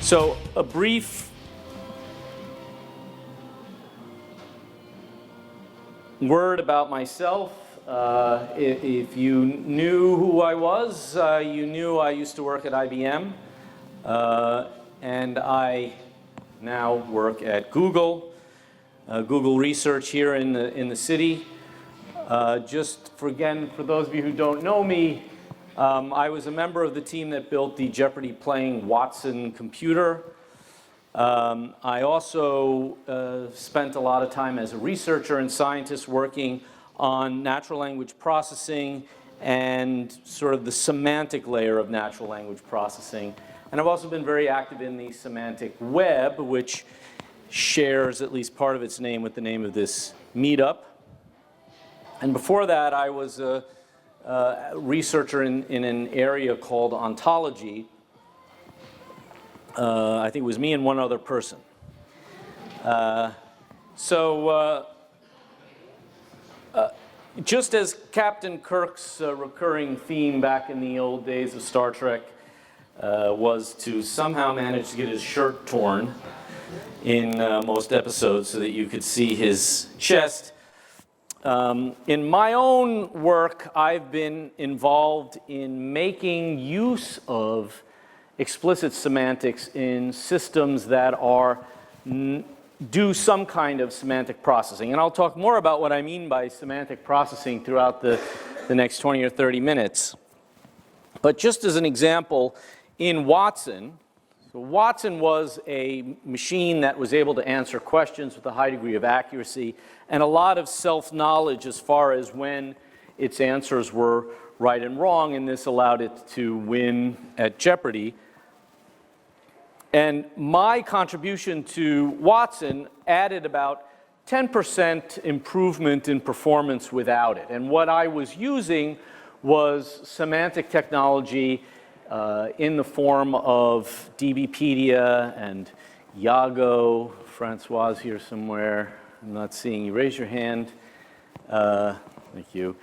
So a brief word about myself. If you knew who I was, you knew I used to work at IBM, and I now work at Google, Google Research here in the city. Just for those of you who don't know me, I was a member of the team that built the Jeopardy playing Watson computer. I also spent a lot of time as a researcher and scientist working on natural language processing and sort of the semantic layer of natural language processing. And I've also been very active in the semantic web, which shares at least part of its name with the name of this meetup. And before that, I was a researcher in an area called ontology. I think it was me and one other person. Just as Captain Kirk's recurring theme back in the old days of Star Trek was to somehow manage to get his shirt torn in most episodes so that you could see his chest, in my own work, I've been involved in making use of explicit semantics in systems that do some kind of semantic processing. And I'll talk more about what I mean by semantic processing throughout the next 20 or 30 minutes. But just as an example, in Watson, so Watson was a machine that was able to answer questions with a high degree of accuracy and a lot of self-knowledge as far as when its answers were right and wrong, and this allowed it to win at Jeopardy. And my contribution to Watson added about 10% improvement in performance without it. And what I was using was semantic technology in the form of DBpedia and Yago. Francois here somewhere. I'm not seeing you. Raise your hand. Thank you.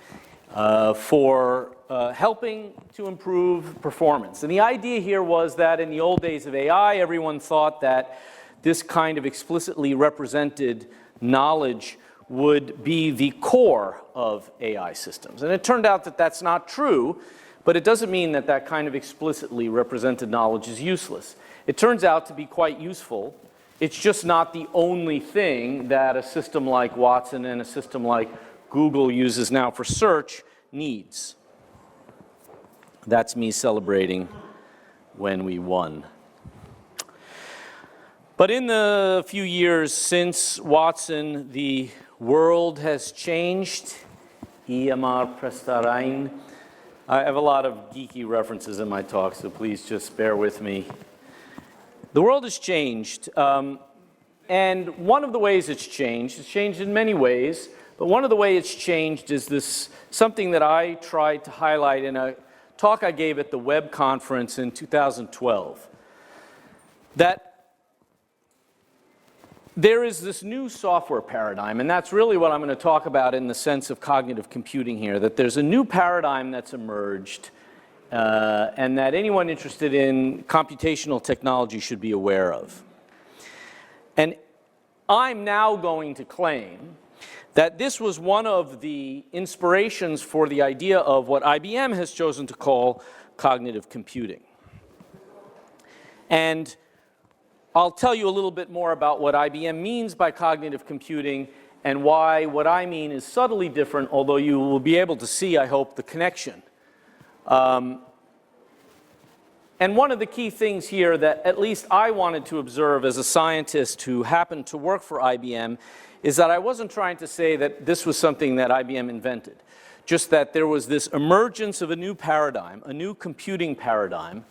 For helping to improve performance. And the idea here was that in the old days of AI, everyone thought that this kind of explicitly represented knowledge would be the core of AI systems. And it turned out that that's not true, but it doesn't mean that that kind of explicitly represented knowledge is useless. It turns out to be quite useful. It's just not the only thing that a system like Watson and a system like Google uses now for search needs. That's me celebrating when we won. But in the few years since Watson, the world has changed. Iamar Prestarain. I have a lot of geeky references in my talk, so please just bear with me. The world has changed, and one of the ways it's changed in many ways, but one of the ways it's changed is this, something that I tried to highlight in a talk I gave at the web conference in 2012, that there is this new software paradigm, and that's really what I'm going to talk about in the sense of cognitive computing here, that there's a new paradigm that's emerged and that anyone interested in computational technology should be aware of. And I'm now going to claim that this was one of the inspirations for the idea of what IBM has chosen to call cognitive computing. And I'll tell you a little bit more about what IBM means by cognitive computing and why what I mean is subtly different, although you will be able to see, I hope, the connection. And one of the key things here that at least I wanted to observe as a scientist who happened to work for IBM is that I wasn't trying to say that this was something that IBM invented, just that there was this emergence of a new paradigm, a new computing paradigm.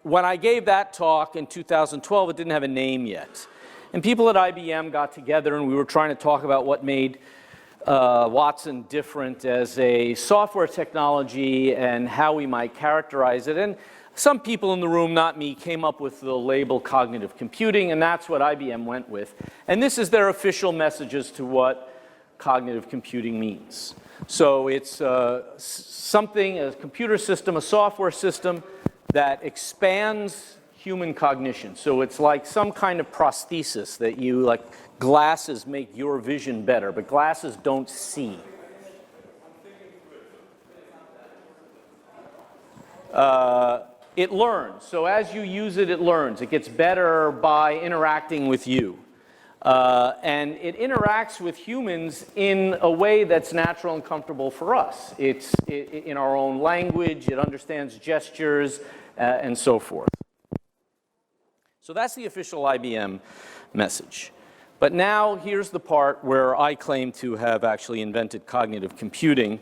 When I gave that talk in 2012, it didn't have a name yet. And people at IBM got together and we were trying to talk about what made Watson different as a software technology and how we might characterize it. And some people in the room, not me, came up with the label cognitive computing, and that's what IBM went with. And this is their official messages to what cognitive computing means. So it's something, a computer system, a software system that expands human cognition. So it's like some kind of prosthesis that you, like glasses make your vision better, but glasses don't see. It learns. So as you use it, it learns. It gets better by interacting with you. And it interacts with humans in a way that's natural and comfortable for us. It's in our own language, it understands gestures, and so forth. So that's the official IBM message. But now here's the part where I claim to have actually invented cognitive computing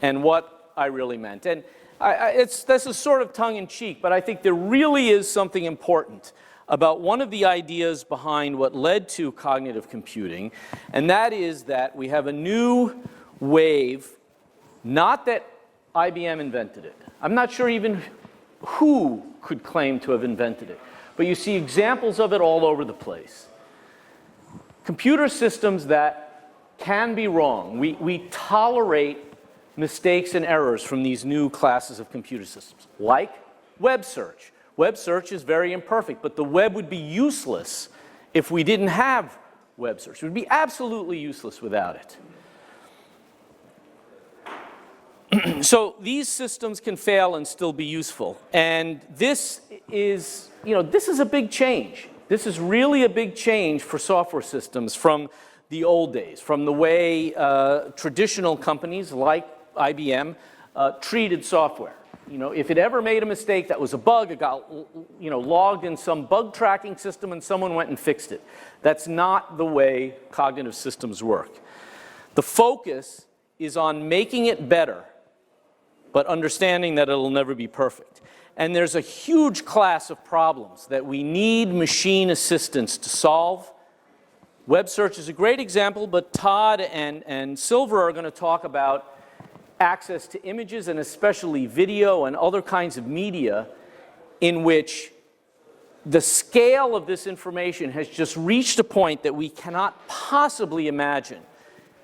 and what I really meant. And this is sort of tongue-in-cheek, but I think there really is something important about one of the ideas behind what led to cognitive computing, and that is that we have a new wave, not that IBM invented it. I'm not sure even who could claim to have invented it, but you see examples of it all over the place. Computer systems that can be wrong. We tolerate mistakes and errors from these new classes of computer systems, like web search. Web search is very imperfect, but the web would be useless if we didn't have web search. It would be absolutely useless without it. So these systems can fail and still be useful. And this is, this is a big change. This is really a big change for software systems from the old days, from the way traditional companies like IBM treated software. If it ever made a mistake that was a bug, it got logged in some bug tracking system and someone went and fixed it. That's not the way cognitive systems work. The focus is on making it better, but understanding that it'll never be perfect. And there's a huge class of problems that we need machine assistance to solve. Web search is a great example, but Todd and Silver are going to talk about access to images and especially video and other kinds of media in which the scale of this information has just reached a point that we cannot possibly imagine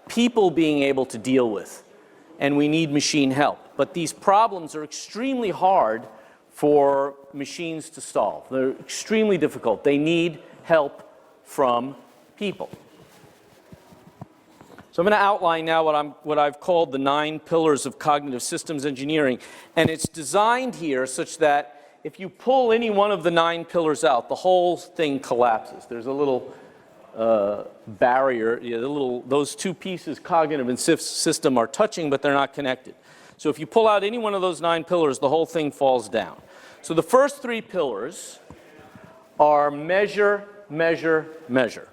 people being able to deal with, and we need machine help. But these problems are extremely hard for machines to solve. They're extremely difficult. They need help from people. So I'm going to outline now what I've called the 9 pillars of cognitive systems engineering. And it's designed here such that if you pull any one of the 9 pillars out, the whole thing collapses. There's a little barrier. Those two pieces, cognitive and system, are touching, but they're not connected. So if you pull out any one of those 9 pillars, the whole thing falls down. So the first 3 pillars are measure, measure, measure.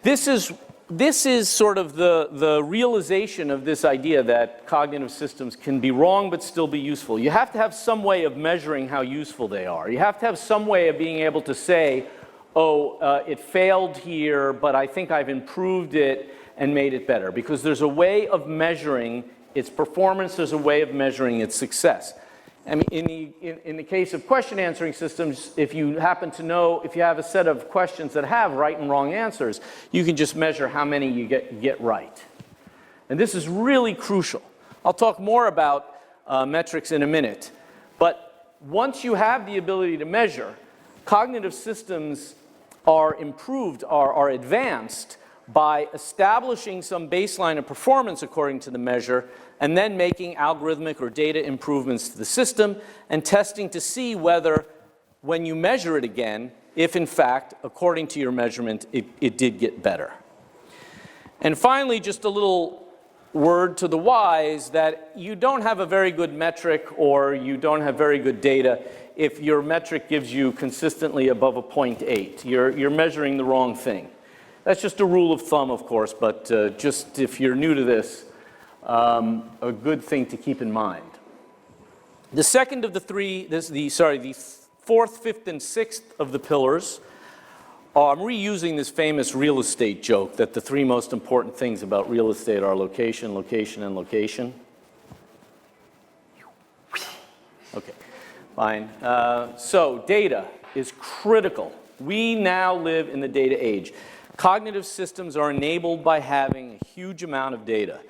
This is sort of the realization of this idea that cognitive systems can be wrong but still be useful. You have to have some way of measuring how useful they are. You have to have some way of being able to say, it failed here, but I think I've improved it and made it better. Because there's a way of measuring its performance, there's a way of measuring its success. I mean, in the case of question answering systems, if you happen to know, if you have a set of questions that have right and wrong answers, you can just measure how many you get right. And this is really crucial. I'll talk more about metrics in a minute. But once you have the ability to measure, cognitive systems are improved, are advanced by establishing some baseline of performance according to the measure, and then making algorithmic or data improvements to the system and testing to see whether, when you measure it again, if in fact, according to your measurement, it did get better. And finally, just a little word to the wise that you don't have a very good metric or you don't have very good data if your metric gives you consistently above a 0.8. You're measuring the wrong thing. That's just a rule of thumb, of course, but just if you're new to this, a good thing to keep in mind. The second of the 3, the fourth, fifth, and sixth of the pillars, I'm reusing this famous real estate joke that the 3 most important things about real estate are location, location, and location. Okay, fine. So data is critical. We now live in the data age. Cognitive systems are enabled by having a huge amount of data.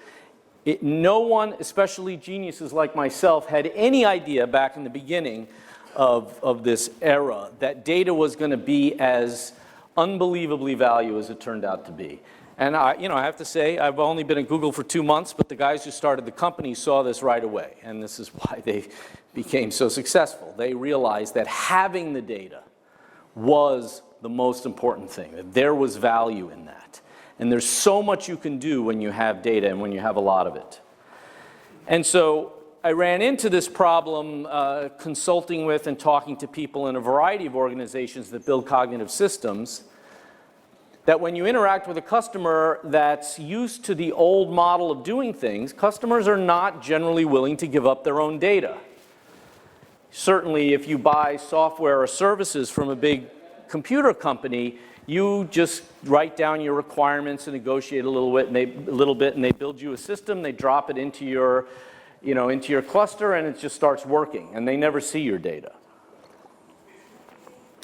No one, especially geniuses like myself, had any idea back in the beginning of this era that data was going to be as unbelievably valuable as it turned out to be. And I have to say, I've only been at Google for 2 months, but the guys who started the company saw this right away, and this is why they became so successful. They realized that having the data was the most important thing, that there was value in that. And there's so much you can do when you have data and when you have a lot of it. And so I ran into this problem consulting with and talking to people in a variety of organizations that build cognitive systems, that when you interact with a customer that's used to the old model of doing things, customers are not generally willing to give up their own data. Certainly, if you buy software or services from a big computer company, you just write down your requirements and negotiate a little bit, and they build you a system, they drop it into your, into your cluster, and it just starts working, and they never see your data.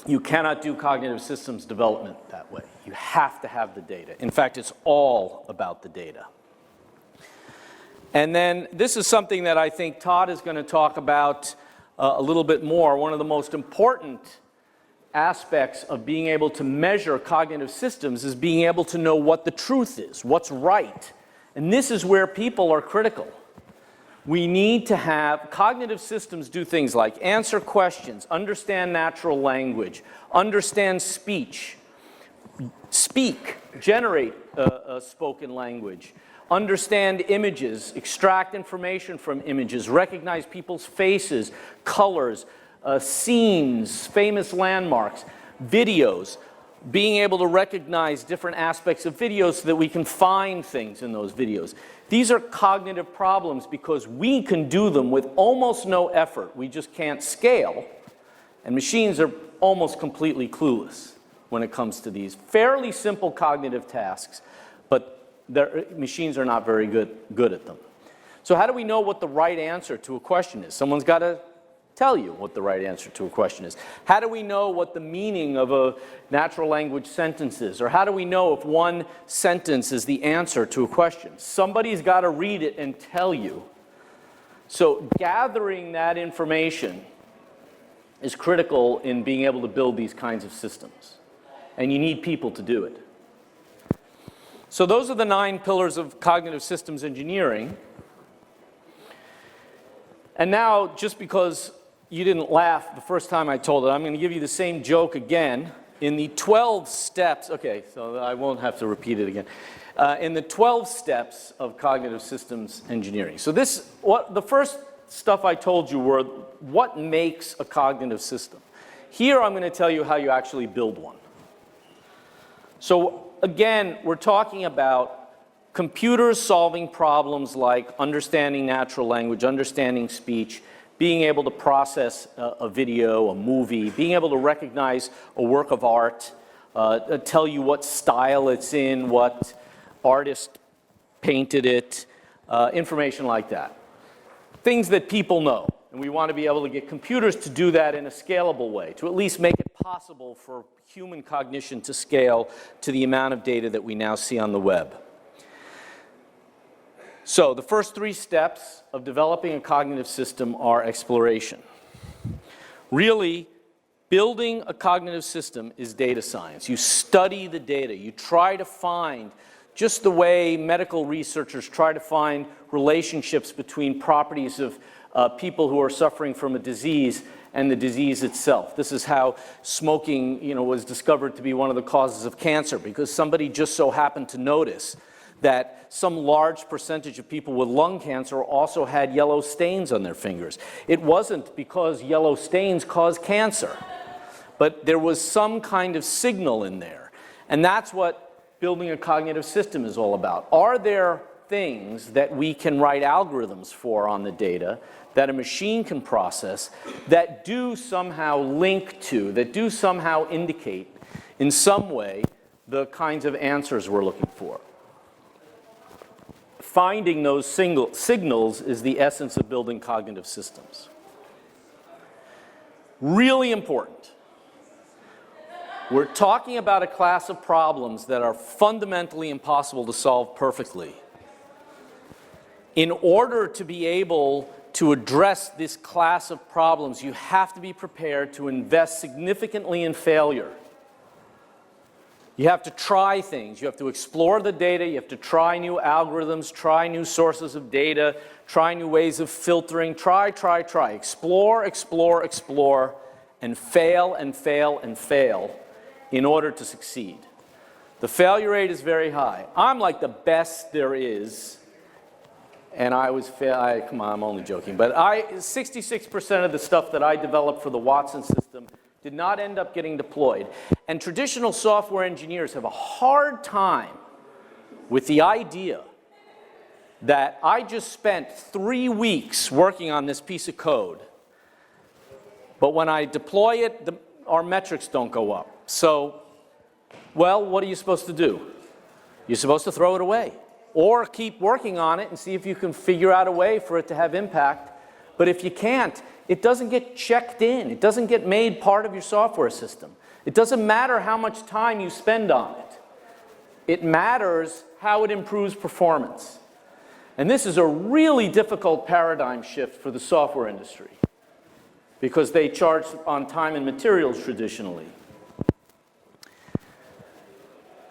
You cannot do cognitive systems development that way. You have to have the data. In fact, it's all about the data. And then this is something that I think Todd is going to talk about a little bit more. One of the most important aspects of being able to measure cognitive systems is being able to know what the truth is, what's right. And this is where people are critical. We need to have cognitive systems do things like answer questions, understand natural language, understand speech, speak, generate a spoken language, understand images, extract information from images, recognize people's faces, colors, scenes, famous landmarks, videos, being able to recognize different aspects of videos so that we can find things in those videos. These are cognitive problems because we can do them with almost no effort. We just can't scale, and machines are almost completely clueless when it comes to these fairly simple cognitive tasks, but machines are not very good at them. So how do we know what the right answer to a question is? Someone's got to tell you what the right answer to a question is. How do we know what the meaning of a natural language sentence is? Or how do we know if one sentence is the answer to a question? Somebody's got to read it and tell you. So gathering that information is critical in being able to build these kinds of systems. And you need people to do it. So those are the 9 pillars of cognitive systems engineering. And now, just because you didn't laugh the first time I told it, I'm going to give you the same joke again. In the 12 steps, okay, so I won't have to repeat it again. In the 12 steps of cognitive systems engineering. So the first stuff I told you were what makes a cognitive system. Here I'm going to tell you how you actually build one. So again, we're talking about computers solving problems like understanding natural language, understanding speech, being able to process a video, a movie, being able to recognize a work of art, tell you what style it's in, what artist painted it, information like that. Things that people know. And we want to be able to get computers to do that in a scalable way, to at least make it possible for human cognition to scale to the amount of data that we now see on the web. So the first 3 steps of developing a cognitive system are exploration. Really, building a cognitive system is data science. You study the data. You try to find, just the way medical researchers try to find relationships between properties of people who are suffering from a disease and the disease itself. This is how smoking, was discovered to be one of the causes of cancer, because somebody just so happened to notice that some large percentage of people with lung cancer also had yellow stains on their fingers. It wasn't because yellow stains cause cancer, but there was some kind of signal in there. And that's what building a cognitive system is all about. Are there things that we can write algorithms for on the data that a machine can process that do somehow link to, that do somehow indicate in some way the kinds of answers we're looking for? Finding those signals is the essence of building cognitive systems. Really important. We're talking about a class of problems that are fundamentally impossible to solve perfectly. In order to be able to address this class of problems, you have to be prepared to invest significantly in failure. You have to try things. You have to explore the data. You have to try new algorithms, try new sources of data, try new ways of filtering. Try. Explore, explore, explore, and fail and fail and fail in order to succeed. The failure rate is very high. I'm like the best there is. And come on, I'm only joking. But 66% of the stuff that I developed for the Watson system did not end up getting deployed. And traditional software engineers have a hard time with the idea that I just spent 3 weeks working on this piece of code, but when I deploy it, our metrics don't go up. So, well, what are you supposed to do? You're supposed to throw it away, or keep working on it and see if you can figure out a way for it to have impact. But if you can't, it doesn't get checked in. It doesn't get made part of your software system. It doesn't matter how much time you spend on it. It matters how it improves performance. And this is a really difficult paradigm shift for the software industry because they charge on time and materials traditionally.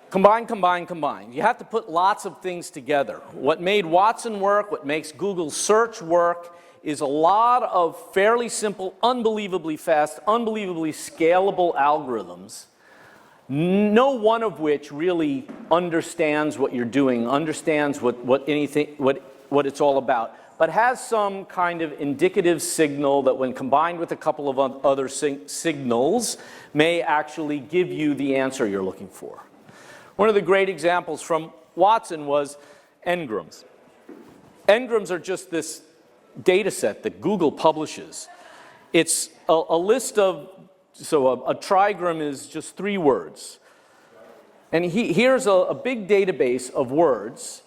Combine, combine, combine. You have to put lots of things together. What made Watson work, what makes Google search work, is a lot of fairly simple, unbelievably fast, unbelievably scalable algorithms, no one of which really understands what you're doing, understands what it's all about, but has some kind of indicative signal that when combined with a couple of other signals may actually give you the answer you're looking for. One of the great examples from Watson was n-grams. N-grams are just this data set that Google publishes. It's a list of, so a trigram is just 3 words. And here's a big database of words.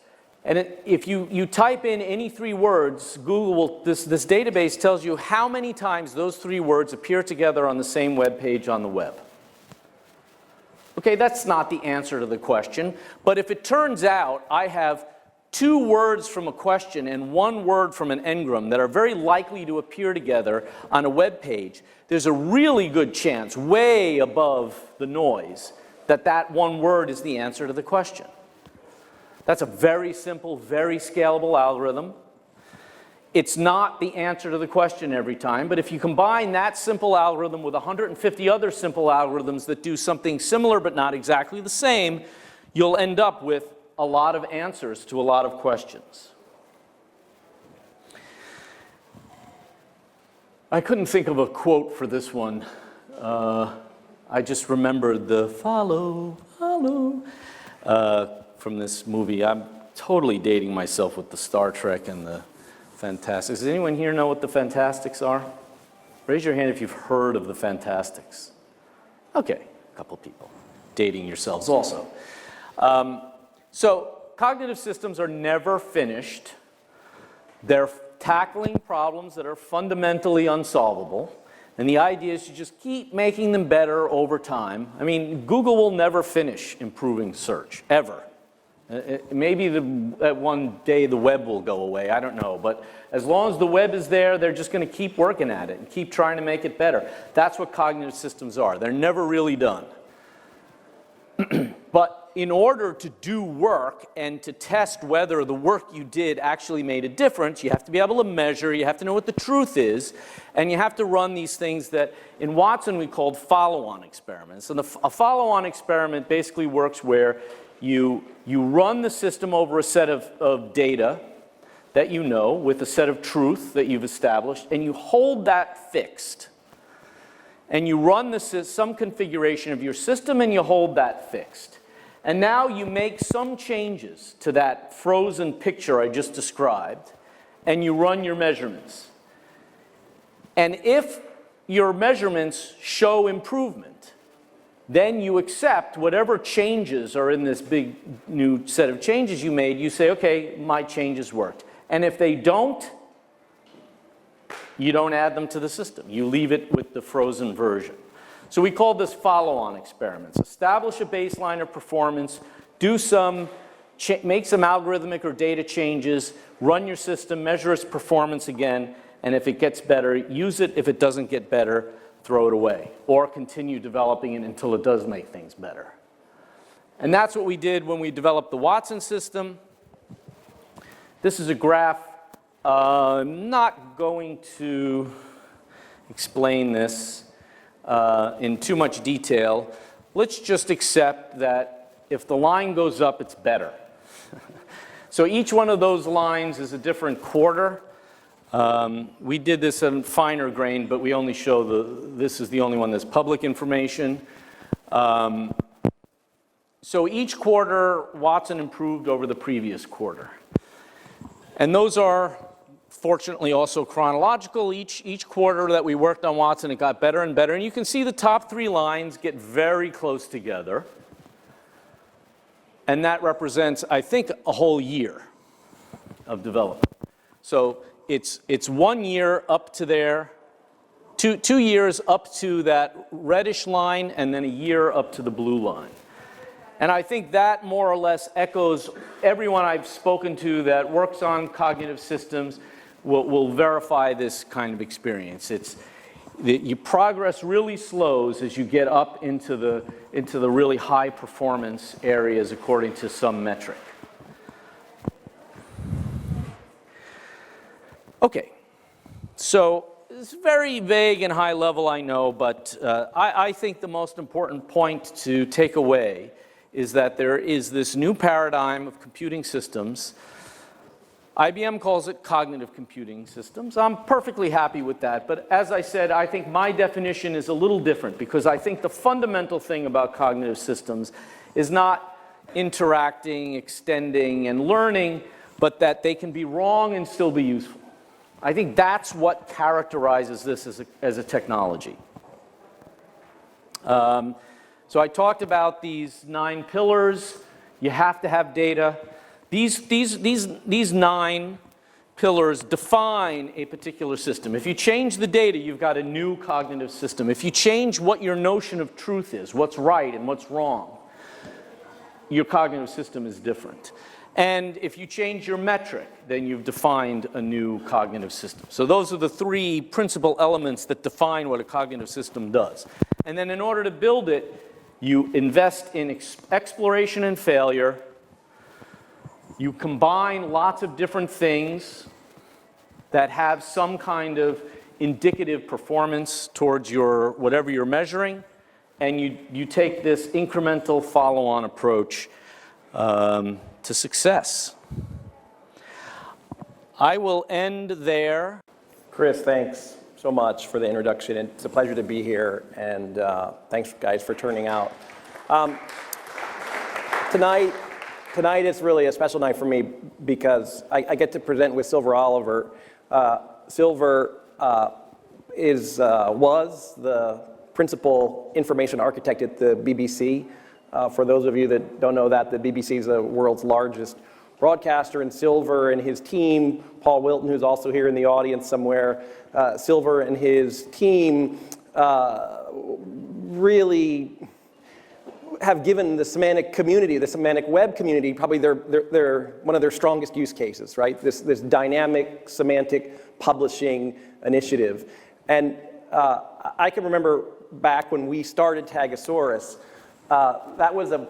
And if you type in any 3 words, Google will, this database tells you how many times those 3 words appear together on the same web page on the web. Okay, that's not the answer to the question. But if it turns out I have 2 words from a question and 1 word from an n-gram that are very likely to appear together on a web page, there's a really good chance, way above the noise, that that 1 word is the answer to the question. That's a very simple, very scalable algorithm. It's not the answer to the question every time, but if you combine that simple algorithm with 150 other simple algorithms that do something similar but not exactly the same, you'll end up with a lot of answers to a lot of questions. I couldn't think of a quote for this one. I just remembered the follow from this movie. I'm totally dating myself with the Star Trek and the Fantastics. Does anyone here know what the Fantastics are? Raise your hand if you've heard of the Fantastics. Okay, a couple people. Dating yourselves also. So cognitive systems are never finished. They're tackling problems that are fundamentally unsolvable. And the idea is to just keep making them better over time. I mean, Google will never finish improving search, ever. Maybe one day the web will go away, I don't know. But as long as the web is there, they're just going to keep working at it and keep trying to make it better. That's what cognitive systems are. They're never really done. But in order to do work and to test whether the work you did actually made a difference, you have to be able to measure, you have to know what the truth is, and you have to run these things that in Watson we called follow-on experiments. And a follow-on experiment basically works where you run the system over a set of data that you know with a set of truth that you've established, and you hold that fixed. And you run some configuration of your system and you hold that fixed. And now you make some changes to that frozen picture I just described, and you run your measurements. And if your measurements show improvement, then you accept whatever changes are in this big new set of changes you made. You say, okay, my changes worked. And if they don't, you don't add them to the system. You leave it with the frozen version. So we call this follow-on experiments. Establish a baseline of performance, do some make some algorithmic or data changes, run your system, measure its performance again, and if it gets better, use it. If it doesn't get better, throw it away, or continue developing it until it does make things better. And that's what we did when we developed the Watson system. This is a graph. I'm not going to explain this in too much detail. Let's just accept that if the line goes up, it's better. So each one of those lines is a different quarter. We did this in finer grain, but we only show this is the only one that's public information. So each quarter, Watson improved over the previous quarter. And those are, fortunately, also chronological. Each quarter that we worked on Watson, it got better and better. And you can see the top 3 lines get very close together. And that represents, I think, a whole year of development. So it's 1 year up to there, 2 years up to that reddish line, and then a year up to the blue line. And I think that more or less echoes everyone I've spoken to that works on cognitive systems will verify this kind of experience. Your progress really slows as you get up into the really high performance areas according to some metric. Okay, so it's very vague and high level, I know, but I think the most important point to take away is that there is this new paradigm of computing systems. IBM calls it cognitive computing systems. I'm perfectly happy with that, but as I said, I think my definition is a little different because I think the fundamental thing about cognitive systems is not interacting, extending, and learning, but that they can be wrong and still be useful. I think that's what characterizes this as a technology. So I talked about these 9 pillars. You have to have data. These 9 pillars define a particular system. If you change the data, you've got a new cognitive system. If you change what your notion of truth is, what's right and what's wrong, your cognitive system is different. And if you change your metric, then you've defined a new cognitive system. So those are the 3 principal elements that define what a cognitive system does. And then in order to build it, you invest in exploration and failure. You combine lots of different things that have some kind of indicative performance towards whatever you're measuring, and you take this incremental follow-on approach to success. I will end there. Chris, thanks so much for the introduction. It's a pleasure to be here, and thanks, guys, for turning out. Tonight is really a special night for me because I get to present with Silver Oliver. Silver was the principal information architect at the BBC. For those of you that don't know that, the BBC is the world's largest broadcaster, and Silver and his team, Paul Wilton, who's also here in the audience somewhere, Silver and his team really have given the semantic community, the semantic web community, probably one of their strongest use cases, right? This dynamic semantic publishing initiative. And I can remember back when we started Tagasaurus, that was a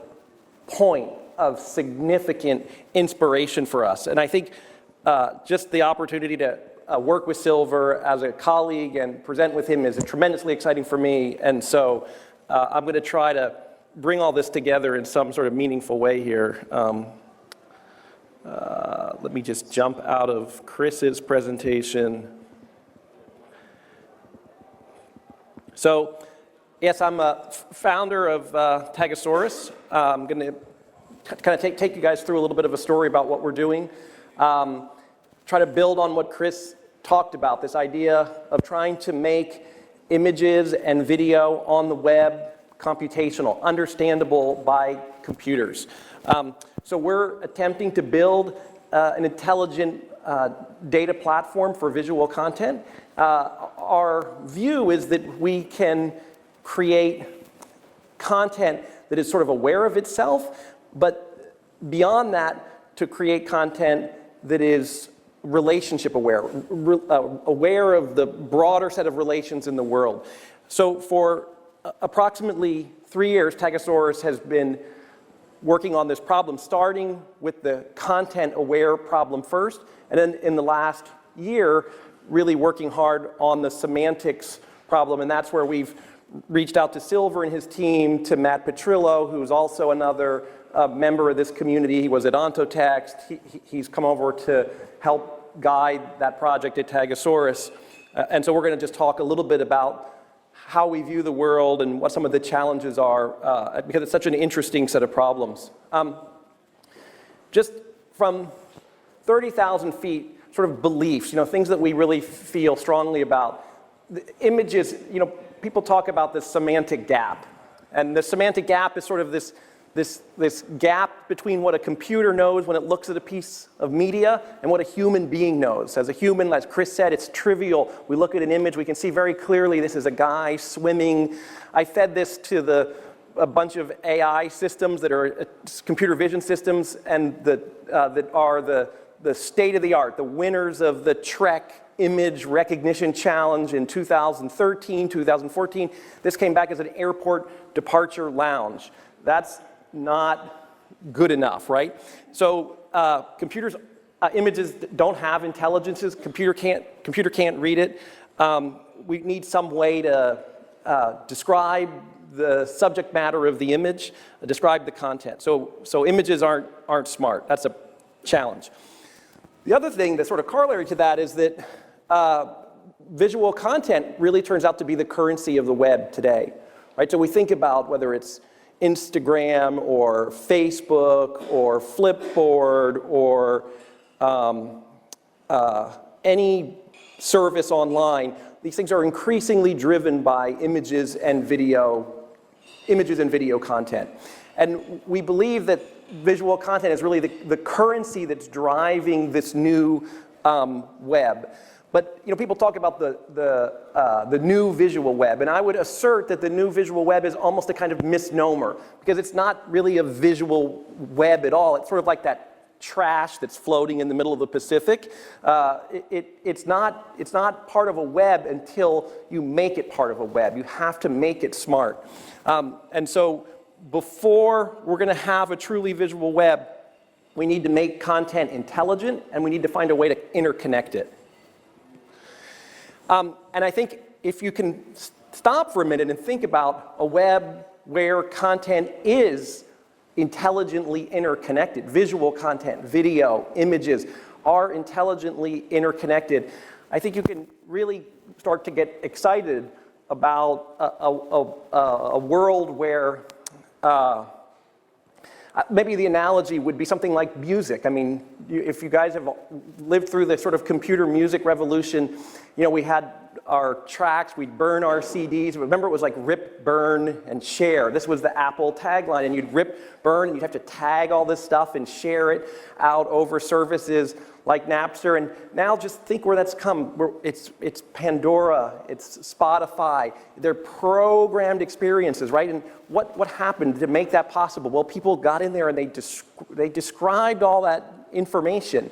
point of significant inspiration for us. And I think just the opportunity to work with Silver as a colleague and present with him is tremendously exciting for me. And so I'm going to try to bring all this together in some sort of meaningful way here. Let me just jump out of Chris's presentation. So, yes, I'm a founder of Tagasaurus. I'm going to kind of take you guys through a little bit of a story about what we're doing. Try to build on what Chris talked about, this idea of trying to make images and video on the web computational, understandable by computers. So we're attempting to build an intelligent data platform for visual content. Our view is that we can create content that is sort of aware of itself, but beyond that, to create content that is relationship aware, aware of the broader set of relations in the world. So for approximately 3 years, Tagasaurus has been working on this problem, starting with the content-aware problem first, and then in the last year, really working hard on the semantics problem, and that's where we've reached out to Silver and his team, to Matt Petrillo, who's also another member of this community. He was at Ontotext. He's come over to help guide that project at Tagasaurus. And so we're going to just talk a little bit about how we view the world and what some of the challenges are, because it's such an interesting set of problems. Just from 30,000 feet, sort of beliefs, things that we really feel strongly about. The images, people talk about the semantic gap. And the semantic gap is sort of this gap between what a computer knows when it looks at a piece of media and what a human being knows. As a human, as Chris said, it's trivial. We look at an image, we can see very clearly this is a guy swimming. I fed this to a bunch of AI systems that are computer vision systems and that are the state of the art, the winners of the Trek Image Recognition Challenge in 2013, 2014. This came back as an airport departure lounge. That's not good enough, right? So computers, images don't have intelligences. Computer can't read it. We need some way to describe the subject matter of the image, describe the content. So images aren't smart. That's a challenge. The other thing that's sort of corollary to that is that visual content really turns out to be the currency of the web today, right? So we think about whether it's Instagram or Facebook or Flipboard or any service online. These things are increasingly driven by images and video content. And we believe that visual content is really the currency that's driving this new web. But people talk about the new visual web, and I would assert that the new visual web is almost a kind of misnomer, because it's not really a visual web at all. It's sort of like that trash that's floating in the middle of the Pacific. It's not part of a web until you make it part of a web. You have to make it smart. And so before we're going to have a truly visual web, we need to make content intelligent, and we need to find a way to interconnect it. And I think if you can stop for a minute and think about a web where content is intelligently interconnected, visual content, video, images are intelligently interconnected, I think you can really start to get excited about a world where maybe the analogy would be something like music. I mean, if you guys have lived through the sort of computer music revolution, we had our tracks, we'd burn our CDs. Remember, it was like rip, burn, and share. This was the Apple tagline, and you'd rip, burn, and you'd have to tag all this stuff and share it out over services like Napster. And now just think where that's come. It's Pandora, it's Spotify. They're programmed experiences, right? And what happened to make that possible? Well, people got in there and they described all that information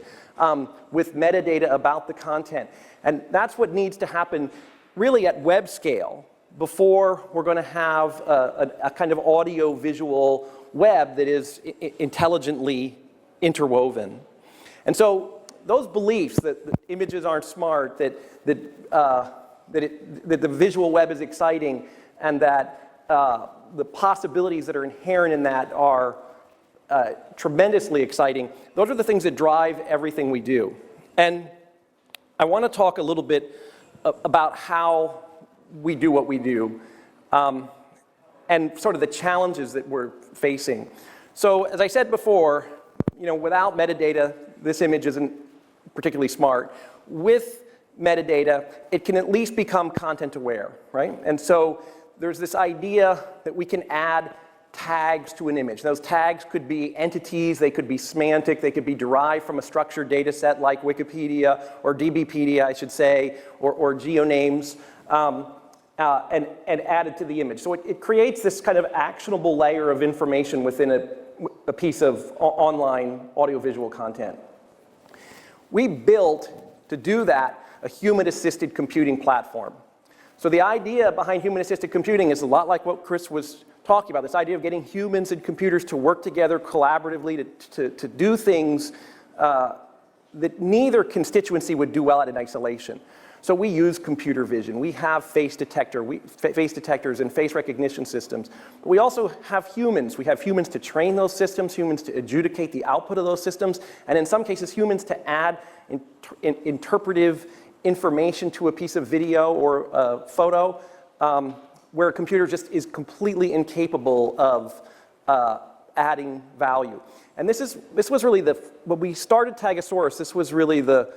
with metadata about the content. And that's what needs to happen really at web scale before we're going to have a kind of audio-visual web that is intelligently interwoven. And so those beliefs that images aren't smart, that the visual web is exciting, and that the possibilities that are inherent in that are tremendously exciting, those are the things that drive everything we do. And I want to talk a little bit about how we do what we do, and sort of the challenges that we're facing. So as I said before, without metadata, this image isn't particularly smart. With metadata, it can at least become content aware, right? And so there's this idea that we can add tags to an image. Those tags could be entities, they could be semantic, they could be derived from a structured data set like Wikipedia or DBpedia, I should say, or geonames. and added to the image. So it creates this kind of actionable layer of information within a piece of online audiovisual content. We built, to do that, a human-assisted computing platform. So the idea behind human-assisted computing is a lot like what Chris was talking about, this idea of getting humans and computers to work together collaboratively to do things that neither constituency would do well at in isolation. So we use computer vision. We have face detectors and face recognition systems. But we also have humans. We have humans to train those systems, humans to adjudicate the output of those systems, and in some cases, humans to add interpretive information to a piece of video or a photo, where a computer just is completely incapable of adding value. And this was really when we started Tagasaurus, this was really the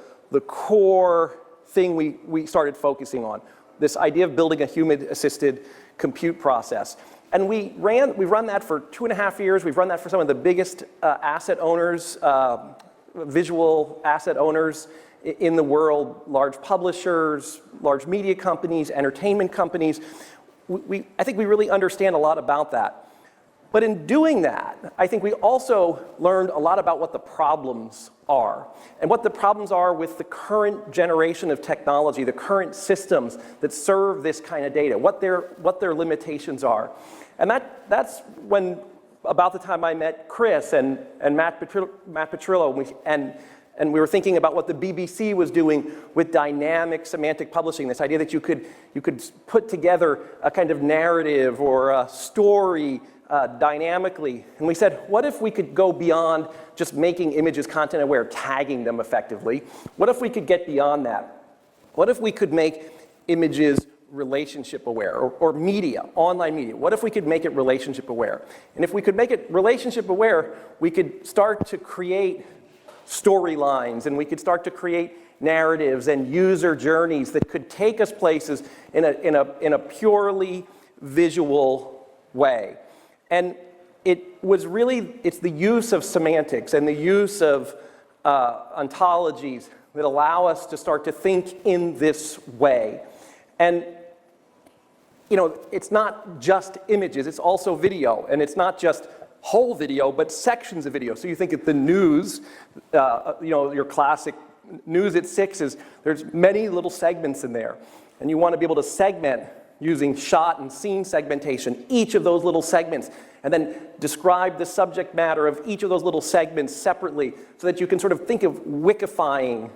core thing we started focusing on, this idea of building a human-assisted compute process. And we've run that for 2.5 years. We've run that for some of the biggest asset owners, visual asset owners in the world, large publishers, large media companies, entertainment companies. I think we really understand a lot about that. But in doing that, I think we also learned a lot about what the problems are, and what the problems are with the current generation of technology, the current systems that serve this kind of data, what their limitations are. And that's when, about the time I met Chris and Matt Petrillo, and we were thinking about what the BBC was doing with dynamic semantic publishing, this idea that you could put together a kind of narrative or a story dynamically. And we said, what if we could go beyond just making images content aware, tagging them effectively? What if we could get beyond that? What if we could make images relationship aware, or media, online media? What if we could make it relationship aware? And if we could make it relationship aware, we could start to create storylines, and we could start to create narratives and user journeys that could take us places in a purely visual way. And it's the use of semantics and the use of ontologies that allow us to start to think in this way. And it's not just images, it's also video, and it's not just whole video, but sections of video. So you think of the news, your classic news at 6 there's many little segments in there, and you want to be able to segment using shot and scene segmentation, each of those little segments, and then describe the subject matter of each of those little segments separately, so that you can sort of think of wikifying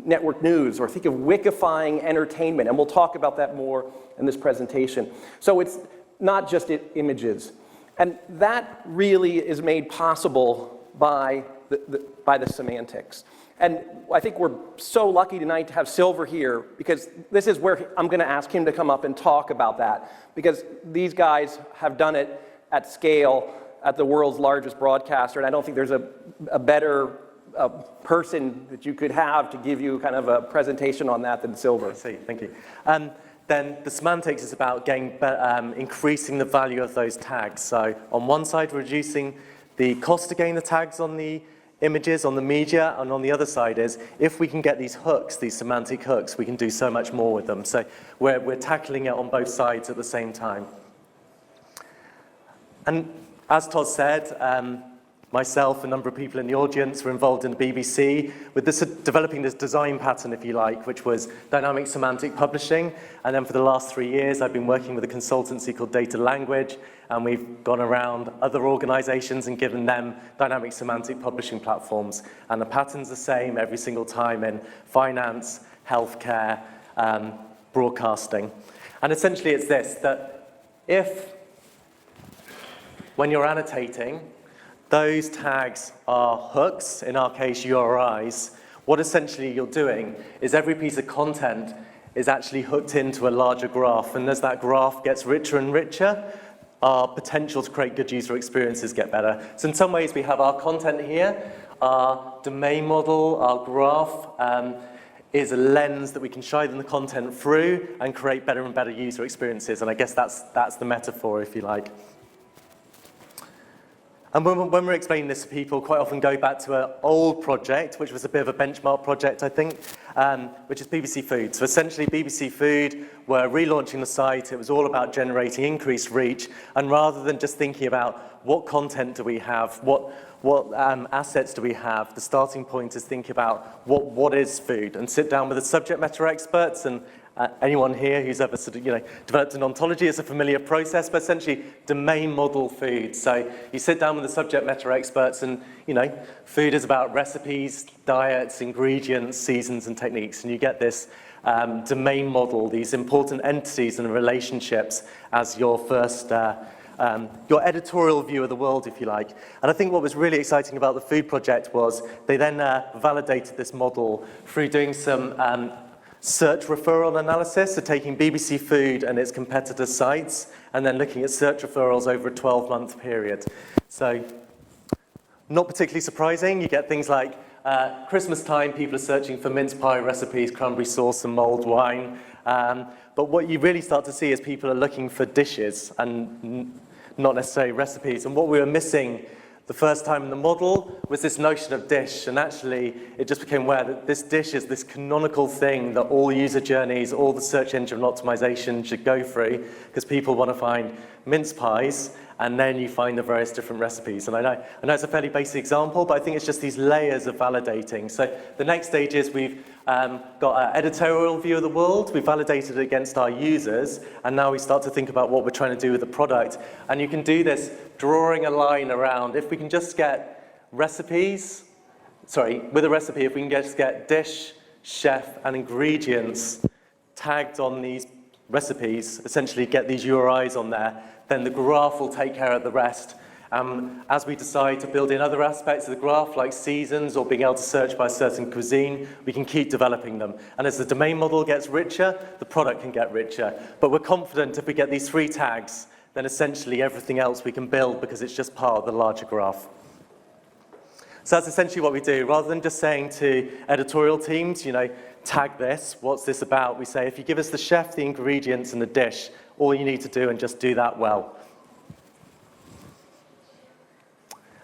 network news, or think of wikifying entertainment, and we'll talk about that more in this presentation. So it's not just images, and that really is made possible by the semantics. And I think we're so lucky tonight to have Silver here, because this is where I'm going to ask him to come up and talk about that, because these guys have done it at scale at the world's largest broadcaster, and I don't think there's a better person that you could have to give you kind of a presentation on that than Silver. I see, thank you. Then the semantics is about increasing the value of those tags. So on one side, reducing the cost to gain the tags on the images, on the media, and on the other side is, if we can get these hooks, these semantic hooks, we can do so much more with them. So we're tackling it on both sides at the same time. And as Todd said, myself, a number of people in the audience were involved in the BBC with developing this design pattern, if you like, which was dynamic semantic publishing. And then for the last 3 years, I've been working with a consultancy called Data Language, and we've gone around other organizations and given them dynamic semantic publishing platforms. And the pattern's the same every single time in finance, healthcare, broadcasting. And essentially it's this, that when you're annotating, those tags are hooks, in our case URIs. What essentially you're doing is every piece of content is actually hooked into a larger graph, and as that graph gets richer and richer, our potential to create good user experiences get better. So in some ways we have our content here, our domain model, our graph is a lens that we can shine the content through and create better and better user experiences, and I guess that's the metaphor, if you like. And when we're explaining this to people, quite often go back to an old project, which was a bit of a benchmark project, I think, which is BBC Food. So essentially, BBC Food were relaunching the site. It was all about generating increased reach. And rather than just thinking about what content do we have, what assets do we have, the starting point is think about what is food, and sit down with the subject matter experts. And anyone here who's ever sort of, developed an ontology is a familiar process, but essentially domain model food. So you sit down with the subject matter experts and, food is about recipes, diets, ingredients, seasons, and techniques. And you get this domain model, these important entities and relationships as your first, your editorial view of the world, if you like. And I think what was really exciting about the food project was they then validated this model through doing some search referral analysis, so taking BBC Food and its competitor sites, and then looking at search referrals over a 12-month period. So, not particularly surprising. You get things like Christmas time, people are searching for mince pie recipes, cranberry sauce, and mulled wine. But what you really start to see is people are looking for dishes and not necessarily recipes. And what we were missing the first time in the model was this notion of dish, and actually it just became aware that this dish is this canonical thing that all user journeys, all the search engine optimization should go through, because people want to find mince pies, and then you find the various different recipes. And I know it's a fairly basic example, but I think it's just these layers of validating. So the next stage is we've got an editorial view of the world, we've validated it against our users, and now we start to think about what we're trying to do with the product. And you can do this drawing a line around, if we can just get recipes, with a recipe, if we can just get dish, chef, and ingredients tagged on these recipes, essentially get these URIs on there, then the graph will take care of the rest. As we decide to build in other aspects of the graph, like seasons or being able to search by a certain cuisine, we can keep developing them. And as the domain model gets richer, the product can get richer. But we're confident if we get these 3 tags, then essentially everything else we can build because it's just part of the larger graph. So that's essentially what we do. Rather than just saying to editorial teams, tag this, what's this about? We say, if you give us the chef, the ingredients, and the dish, all you need to do and just do that well.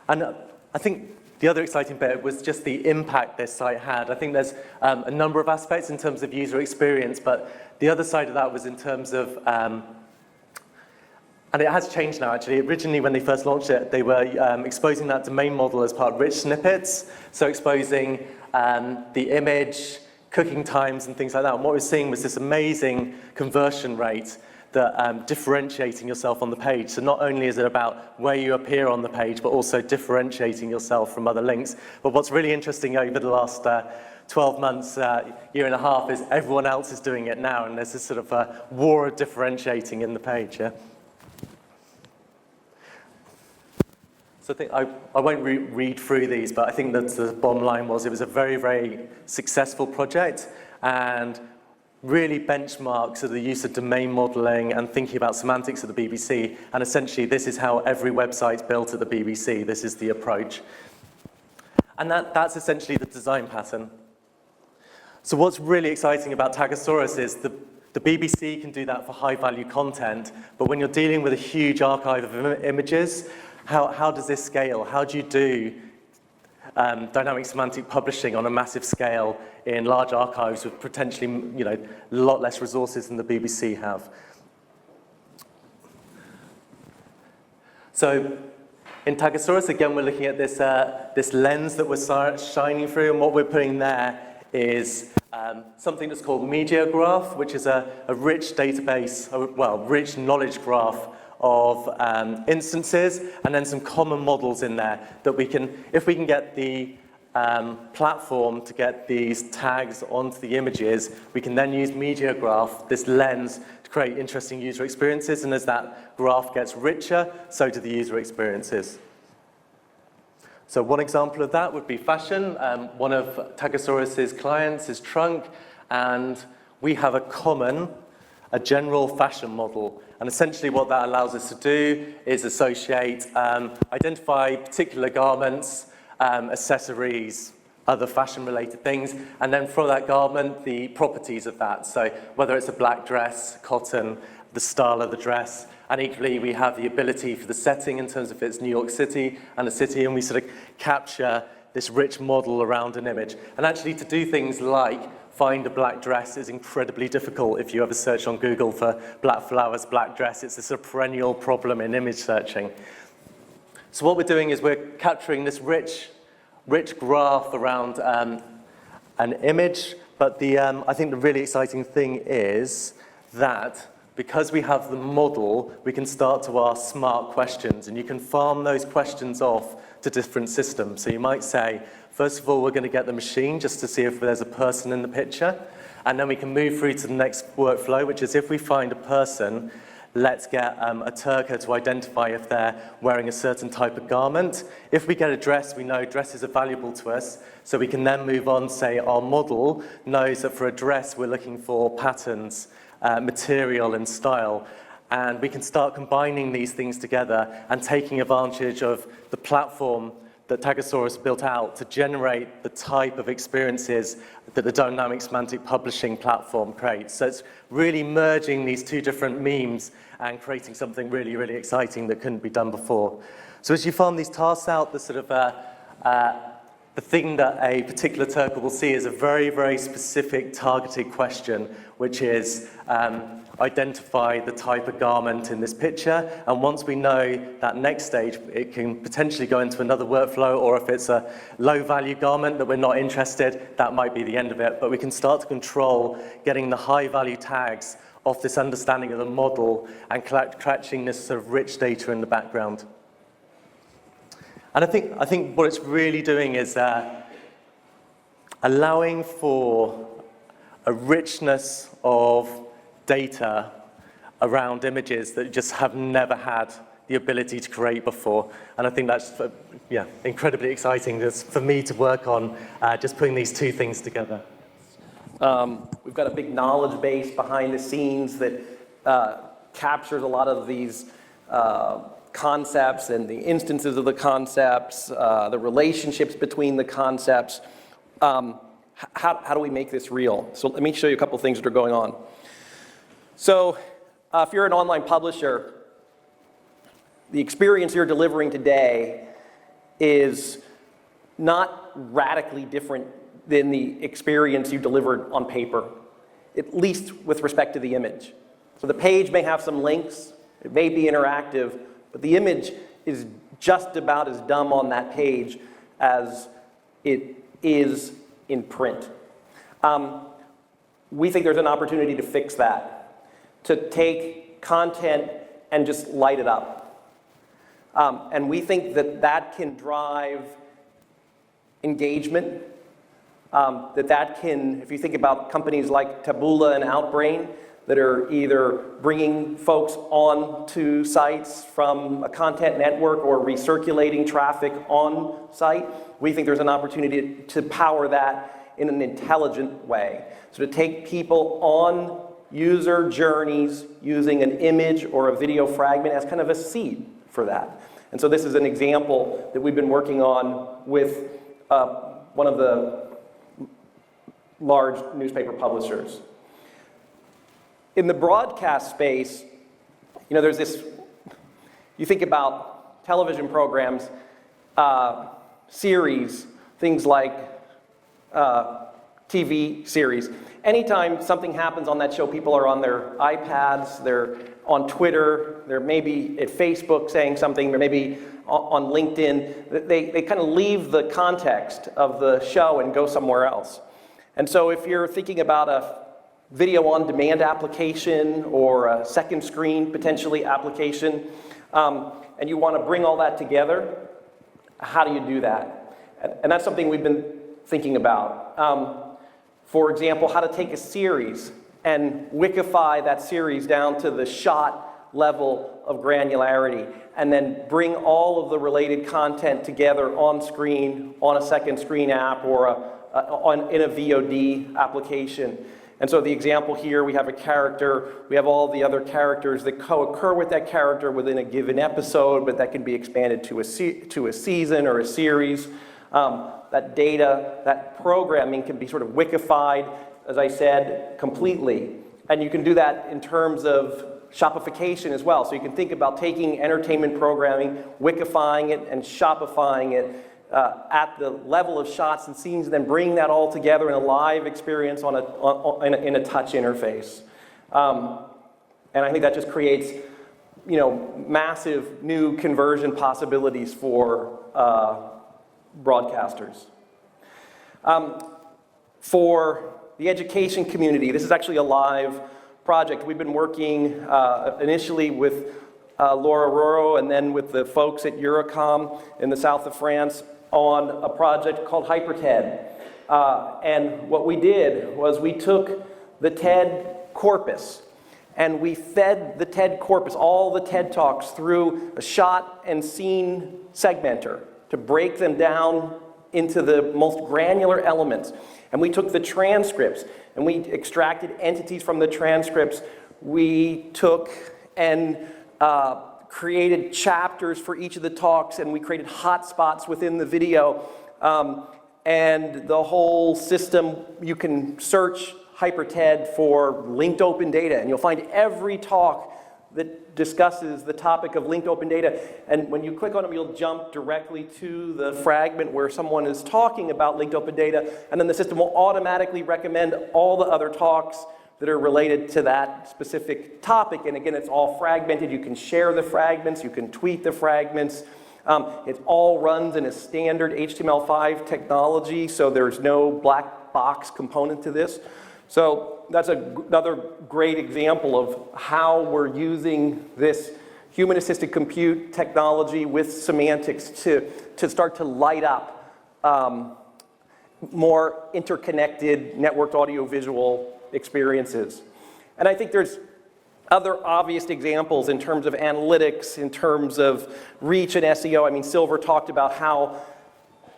And I think the other exciting bit was just the impact this site had. I think there's a number of aspects in terms of user experience, but the other side of that was in terms of, and it has changed now actually. Originally when they first launched it, they were exposing that domain model as part of rich snippets, so exposing the image, cooking times and things like that. And what we're seeing was this amazing conversion rate that differentiating yourself on the page. So not only is it about where you appear on the page, but also differentiating yourself from other links. But what's really interesting over the last 12 months, year and a half, is everyone else is doing it now, and there's this sort of war of differentiating in the page. Yeah? So I think I won't read through these, but I think that the bottom line was it was a very, very successful project, and really benchmarks of the use of domain modeling and thinking about semantics of the BBC. And essentially, this is how every website's built at the BBC. This is the approach. And that's essentially the design pattern. So what's really exciting about Tagasaurus is the BBC can do that for high-value content, but when you're dealing with a huge archive of images, how does this scale? How do you do dynamic semantic publishing on a massive scale in large archives with potentially, a lot less resources than the BBC have? So in Tagasaurus, again, we're looking at this lens that we're shining through, and what we're putting there is something that's called media graph, which is a rich database, rich knowledge graph of instances, and then some common models in there that we can, if we can get the platform to get these tags onto the images, we can then use media graph, this lens, to create interesting user experiences, and as that graph gets richer, so do the user experiences. So one example of that would be fashion. One of Tagasaurus's clients is Trunk, and we have a general fashion model. And essentially what that allows us to do is associate, identify particular garments, accessories, other fashion-related things, and then for that garment, the properties of that. So whether it's a black dress, cotton, the style of the dress, And equally, we have the ability for the setting in terms of it's New York City and a city, and we sort of capture this rich model around an image. And actually, to do things like find a black dress is incredibly difficult. If you ever search on Google for black flowers, black dress, it's a perennial problem in image searching. So what we're doing is we're capturing this rich graph around an image, but I think the really exciting thing is that because we have the model, we can start to ask smart questions, and you can farm those questions off to different systems. So you might say, first of all, we're going to get the machine just to see if there's a person in the picture, and then we can move through to the next workflow, which is if we find a person, let's get a Turker to identify if they're wearing a certain type of garment. If we get a dress, we know dresses are valuable to us, so we can then move on, say our model knows that for a dress we're looking for patterns, material and style. And we can start combining these things together and taking advantage of the platform that Tagasaurus built out to generate the type of experiences that the dynamic semantic publishing platform creates. So it's really merging these two different memes and creating something really, really exciting that couldn't be done before. So as you farm these tasks out, the sort of the thing that a particular Turker will see is a very, very specific targeted question, which is identify the type of garment in this picture. And once we know that next stage, it can potentially go into another workflow, or if it's a low-value garment that we're not interested, that might be the end of it. But we can start to control getting the high-value tags off this understanding of the model and catching this sort of rich data in the background. And I think what it's really doing is allowing for a richness of data around images that just have never had the ability to create before. And I think that's incredibly exciting for me to work on, just putting these two things together. We've got a big knowledge base behind the scenes that captures a lot of these concepts and the instances of the concepts, the relationships between the concepts. How do we make this real? So let me show you a couple things that are going on. So if you're an online publisher, the experience you're delivering today is not radically different than the experience you delivered on paper, at least with respect to the image. So the page may have some links, it may be interactive, but the image is just about as dumb on that page as it is in print. We think there's an opportunity to fix that, to take content and just light it up. And we think that that can drive engagement, that can, if you think about companies like Taboola and Outbrain that are either bringing folks on to sites from a content network or recirculating traffic on site, we think there's an opportunity to power that in an intelligent way. So to take people on user journeys using an image or a video fragment as kind of a seed for that. And so this is an example that we've been working on with one of the large newspaper publishers. In the broadcast space, there's this, you think about television programs, series, things like TV series. Anytime something happens on that show, people are on their iPads, they're on Twitter, they're maybe at Facebook saying something, they're maybe on LinkedIn. They kind of leave the context of the show and go somewhere else. And so if you're thinking about a video on demand application or a second screen potentially application, and you want to bring all that together, how do you do that? And that's something we've been thinking about. For example, how to take a series and wikify that series down to the shot level of granularity, and then bring all of the related content together on screen, on a second screen app, or in a VOD application. And so the example here, we have a character, we have all the other characters that co-occur with that character within a given episode, but that can be expanded to a season or a series. That data, that programming can be sort of wikified, as I said, completely. And you can do that in terms of shopification as well. So you can think about taking entertainment programming, wikifying it, and shopifying it at the level of shots and scenes, and then bringing that all together in a live experience in a touch interface. And I think that just creates, massive new conversion possibilities for broadcasters. For the education community, this is actually a live project. We've been working initially with Laura Roro and then with the folks at Eurocom in the south of France on a project called HyperTED. And what we did was we took the TED corpus and we fed the TED corpus, all the TED Talks, through a shot and scene segmenter to break them down into the most granular elements. And we took the transcripts and we extracted entities from the transcripts. We took and created chapters for each of the talks, and we created hotspots within the video. And the whole system, you can search HyperTED for linked open data, and you'll find every talk that discusses the topic of linked open data. And when you click on them, you'll jump directly to the fragment where someone is talking about linked open data, and then the system will automatically recommend all the other talks that are related to that specific topic. And again, it's all fragmented. You can share the fragments, you can tweet the fragments. It all runs in a standard HTML5 technology, so there's no black box component to this. So that's another great example of how we're using this human-assisted compute technology with semantics to start to light up more interconnected networked audiovisual experiences. And I think there's other obvious examples in terms of analytics, in terms of reach and SEO. I mean, Silver talked about how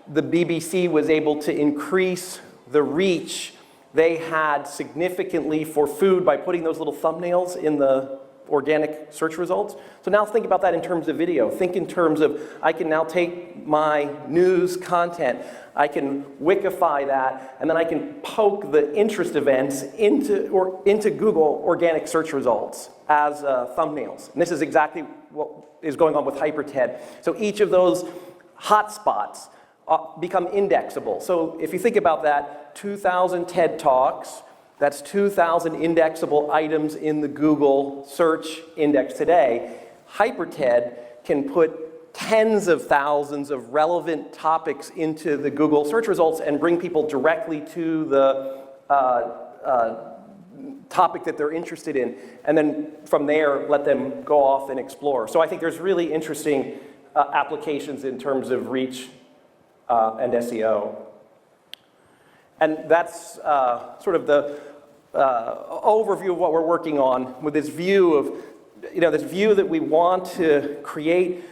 the BBC was able to increase the reach they had significantly for food by putting those little thumbnails in the organic search results. So now think about that in terms of video. Think in terms of, I can now take my news content, I can wikify that, and then I can poke the interest events into Google organic search results as thumbnails. And this is exactly what is going on with HyperTED. So each of those hotspots become indexable. So if you think about that, 2,000 TED Talks, that's 2,000 indexable items in the Google search index today. HyperTED can put tens of thousands of relevant topics into the Google search results and bring people directly to the topic that they're interested in, and then from there let them go off and explore. So I think there's really interesting applications in terms of reach and SEO. And that's sort of the overview of what we're working on with this view of, this view that we want to create.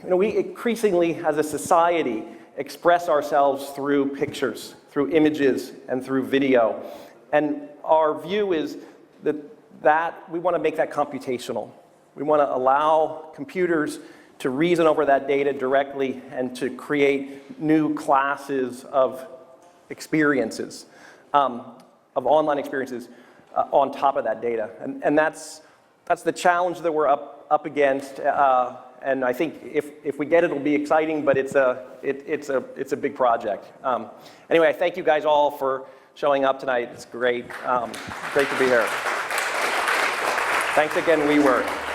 We increasingly, as a society, express ourselves through pictures, through images, and through video. And our view is that we want to make that computational. We want to allow computers to reason over that data directly and to create new classes of experiences, of online experiences on top of that data. And that's the challenge that we're up against. And I think if we get it, it'll be exciting, but it's a big project. Anyway, I thank you guys all for showing up tonight. It's great. Great to be here. Thanks again, WeWork.